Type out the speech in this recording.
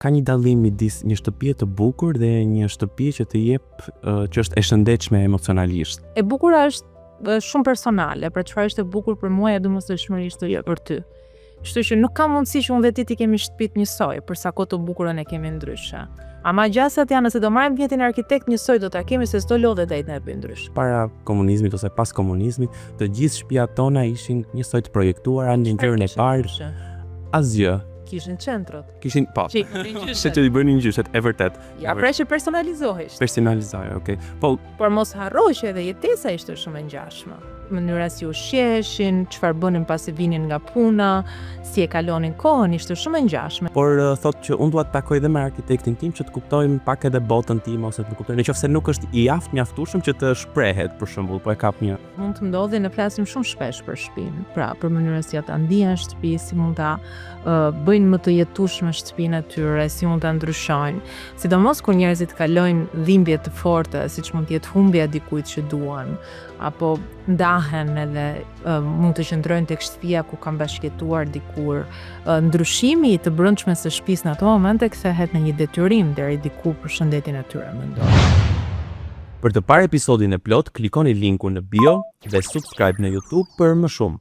ka një dallim midis një shtëpie të bukur dhe një shtëpi që të jep që është e shëndetshme emocionalisht. E bukura është shumë personale, pra çfarë është e bukur për mua e domosdoshmërisht jo për ty. Kështu që nuk ka mundësi që unë dhe ti kemi shtëpit njësoj, për sa kohë të bukurën e kemi ndryshe. Ama gjasat janë, nëse do marrim vjetin arkitekt njësoj do ta kemi, se s'do lodhet ai të na bëj ndryshe. Para komunizmit ose pas komunizmit, të gjithë shtëpiat tona ishin njësoj të projektuara në ngjyrën e parë. Asgjë. Kishin qendrot. Kishin se që i bënin gjyshet, e vërtet. Ja, pra që personalizohesht. Personalizohej, okay. Por mos harroj që edhe jetesa ishte shumë e ngjashme. Mënyra si u shjeshin, çfarë bënin pasi vinin nga puna, si e kalonin kohën, ishte shumë e ngjashme. Por thotë që unë dua të takoj edhe me arkitektin tim që të kuptojmë pak edhe botën time ose të kuptojmë nëse nuk është i mjaftueshëm që të shprehet, për shembull, po e kap një. Mund të ndodhi, ne flasim shumë shpesh për shtëpinë. Pra, për mënyrën si ata ndihen shtëpi, si mund ta bëjnë më të jetueshme shtëpinë e tyre, si mund ta ndryshojnë. Sidomos kur njerëzit kalojnë dhimbje të forta, siç mund të jetë humbja e dikujt që duan, apo ndahen edhe mund të qëndrojnë tek shtëpia ku kanë bashkëtuar dikur. Ndryshimi i të brendshme së shtëpisë në ato momente kthehet në një detyrim deri diku për shëndetin e tyre, mendoj. Për të parë episodin e plot, klikoni linkun në bio dhe subscribe në YouTube për më shumë.